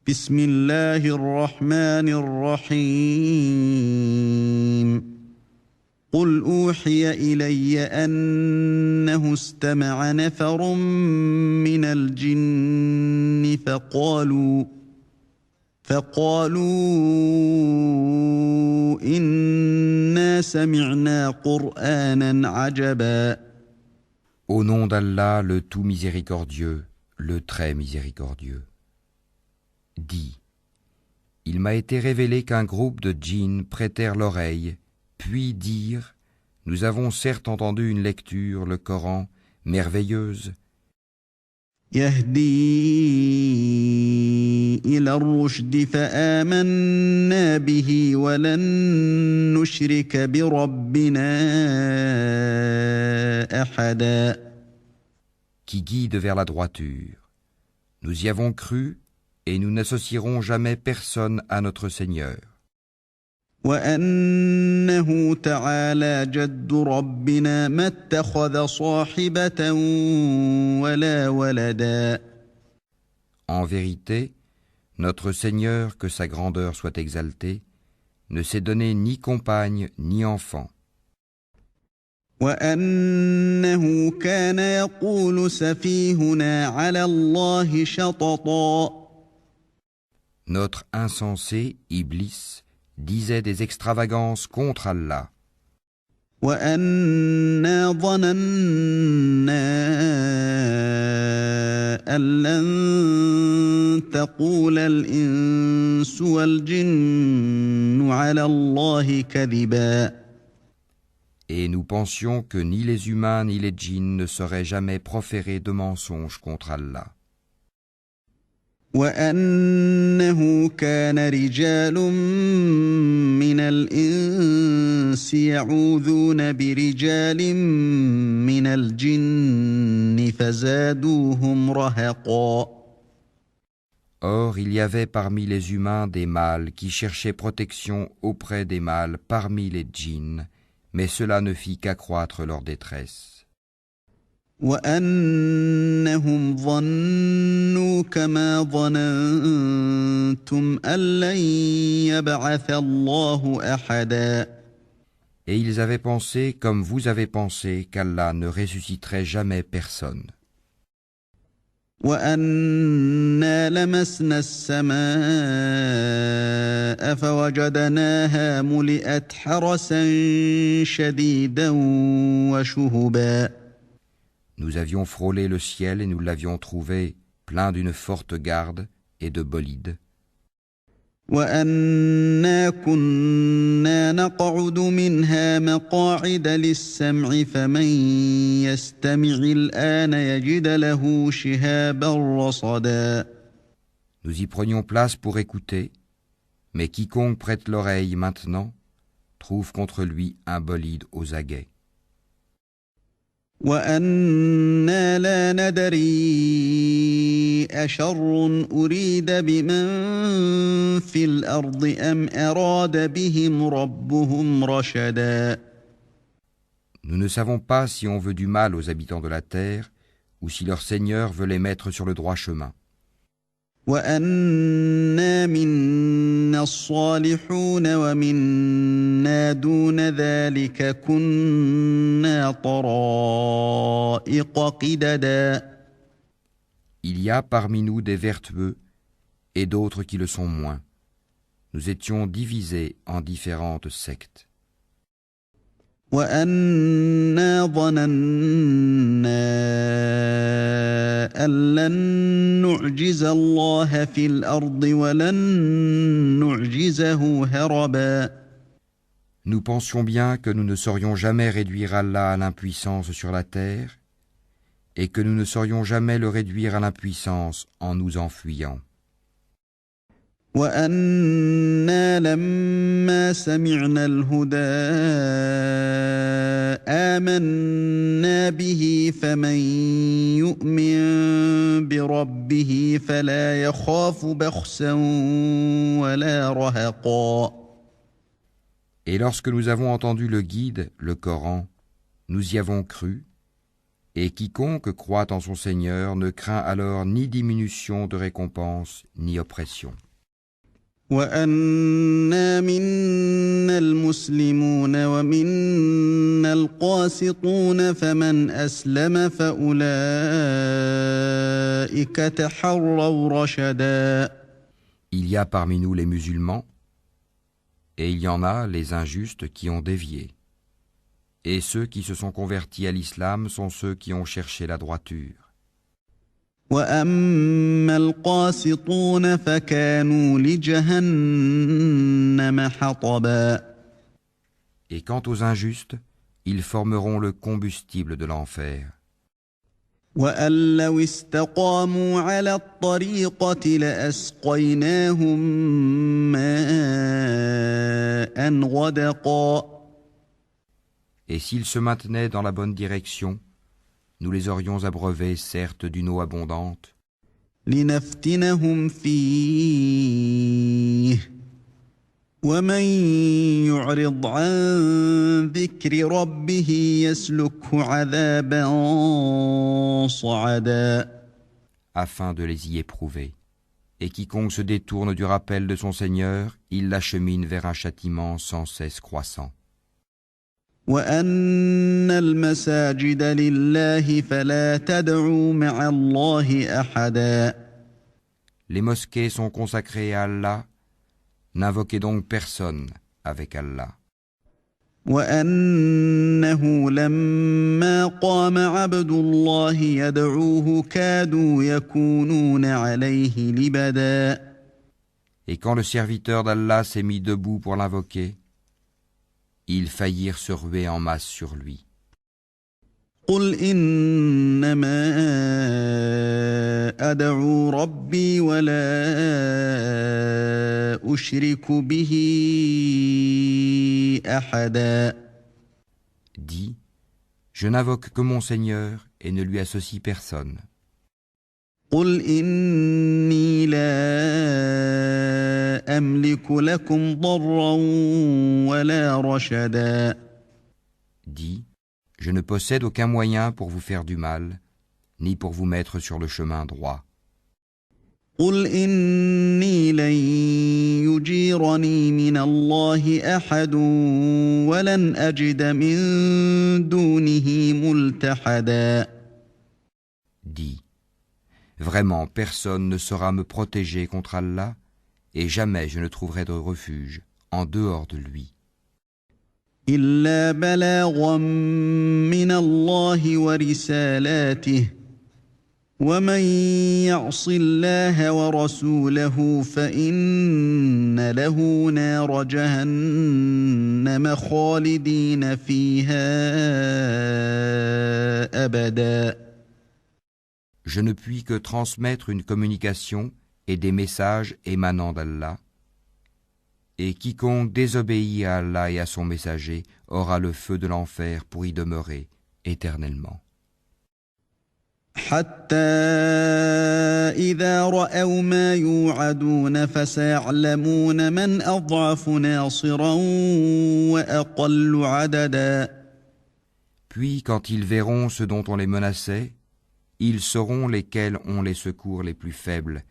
بسم الله الرحمن الرحيم قل أوحي إلي أنه استمع نفر من الجن فقالوا إنا سمعنا قرآنا عجبا. Au nom d'Allah, le tout miséricordieux, le très miséricordieux. Dis, il m'a été révélé qu'un groupe de djinns prêtèrent l'oreille, puis dirent, nous avons certes entendu une lecture, le Coran, merveilleuse, يهدي إلى الرشد فآمنا به ولن نشرك بربنا أحدا. qui guide vers la droiture. Nous y avons cru et nous n'associerons jamais personne à notre Seigneur. وأنه تعالى جد ربنا ما اتخذ صاحبة ولا ولدا. En vérité, notre Seigneur, que sa grandeur soit exaltée, ne s'est donné ni compagne ni enfant. وأنه كان يقول سفيهنا على الله شططا. Notre insensé, Iblis, disait des extravagances contre Allah. وأنا ظننا أن لن تقول الإنس والجن على الله كذبا. Et nous pensions que ni les humains ni les djinns ne sauraient jamais proférer de mensonges contre Allah. وأنه كان رجال من الإنس يعوذون برجال من الجن فزادوهم رهقا. Or, il y avait parmi les humains des mâles qui cherchaient protection auprès des mâles parmi les djinns, mais cela ne fit qu'accroître leur détresse. وأنهم ظنوا كما ظننتم أن لن يبعث الله أحدا. Et ils avaient pensé, comme vous avez pensé, qu'Allah ne ressusciterait jamais personne. وأنا لمسنا السماء فوجدناها ملئت حرسا شديدا وشهبا. Nous avions frôlé le ciel et nous l'avions trouvé plein d'une forte garde et de bolides. وأنا كنا نقعد منها مقاعد للسمع فمن يستمع الآن يجد له شهابا رصدا. Nous y prenions place pour écouter, mais quiconque prête l'oreille maintenant trouve contre lui un bolide aux aguets. وأنا لا ندري أشر أريد بمن في الأرض أم أراد بهم ربهم رشدا. Nous ne savons pas si on veut du mal aux habitants de la terre ou si leur Seigneur veut les mettre sur le droit chemin. وأنا منا الصالحون ومنا دون ذلك كنا طرائق قددا. Il y a parmi nous des vertueux et d'autres qui le sont moins. Nous étions divisés en différentes sectes. وأنا ظننا أن لن نعجز الله في الأرض ولن نعجزه هربا. Nous pensions bien que nous ne saurions jamais réduire Allah à l'impuissance sur la terre et que nous ne saurions jamais le réduire à l'impuissance en nous enfuyant. وأنا لما سمعنا الهدى آمنا به فمن يؤمن بربه فلا يخاف بخسا ولا رهقا. Et lorsque nous avons entendu le guide, le Coran, nous y avons cru, Et quiconque croit en son Seigneur ne craint alors ni diminution de récompense, ni oppression. وأنا منا المسلمون ومنا القاسطون فمن أسلم فأولئك تحروا رشدا. Il y a parmi nous les musulmans, et il y en a les injustes qui ont dévié. Et ceux qui se sont convertis à l'islam sont ceux qui ont cherché la droiture. وأما القاسطون فكانوا لجهنم حطبا. Et quant aux injustes, ils formeront le combustible de l'enfer. وأن لو استقاموا على الطريقة لأسقيناهم ماء غدقا. Et s'ils se maintenaient dans la bonne direction, nous les aurions abreuvés certes d'une eau abondante, لنفتنهم فيه ومن يعرض عن ذكر ربه يسلكه عذابا صعدا. afin de les y éprouver. Et quiconque se détourne du rappel de son Seigneur, il l'achemine vers un châtiment sans cesse croissant. وأن المساجد لله فلا تدعوا مع الله أحدا. Les mosquées sont consacrées à Allah, n'invoquez donc personne avec Allah. وأنه لما قام عبد الله يدعوه كادوا يكونون عليه لبدا. Et quand le serviteur d'Allah s'est mis debout pour l'invoquer, ils faillirent se ruer en masse sur lui. قل إنما أدعو ربي ولا أشرك به أحدا. Dis, je n'invoque que mon Seigneur et ne lui associe personne. قل إني لا أملك لكم ضرا ولا رشدا. Dis, je ne possède aucun moyen pour vous faire du mal, ni pour vous mettre sur le chemin droit. قل إني لن يجيرني من الله أحد ولن أجد من دونه ملتحدا. Dis, vraiment personne ne saura me protéger contre Allah, et jamais je ne trouverai de refuge en dehors de lui. إلا بلاغا من الله ورسالاته ومن يعص الله ورسوله فإن له نار جهنم خالدين فيها أبدا. Je ne puis que transmettre une communication et des messages émanant d'Allah, et quiconque désobéit à Allah et à son messager aura le feu de l'enfer pour y demeurer éternellement. حتى إذا رأوا ما يوعدون فسيعلمون من أضعف ناصرا وأقل عددا. Puis quand ils verront ce dont on les menaçait, ils sauront lesquels ont les secours les plus faibles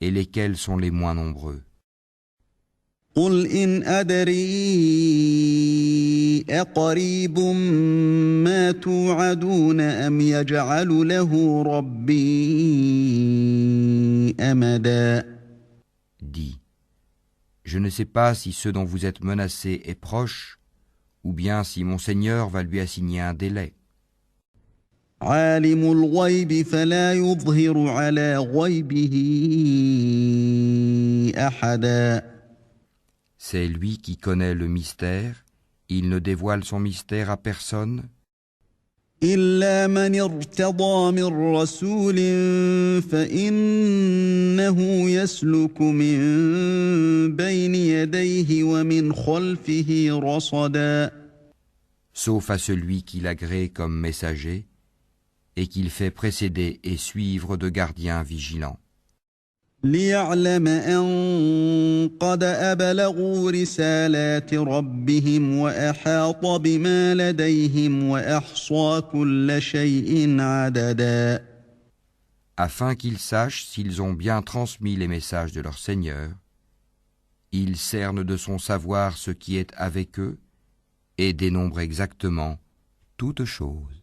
et lesquels sont les moins nombreux. قل إن أدري أقريب ما توعدون أم يجعل له ربي أمدا. Dis, je ne sais pas si ce dont vous êtes menacés est proche, ou bien si mon Seigneur va lui assigner un délai. عالم الغيب فلا يظهر على غيبه أحدا. C'est lui qui connaît le mystère, il ne dévoile son mystère à personne, إلا من ارتضى من رسول فإنه يسلك من بين يديه ومن خلفه رصدا. sauf à celui qu'il agrée comme messager, et qu'il fait précéder et suivre de gardiens vigilants. ليعلم أن قد أبلغوا رسالات ربهم وأحاط بما لديهم وأحصى كل شيء عددا. afin qu'ils sachent s'ils ont bien transmis les messages de leur Seigneur. Il cerne de son savoir ce qui est avec eux et dénombre exactement toute chose.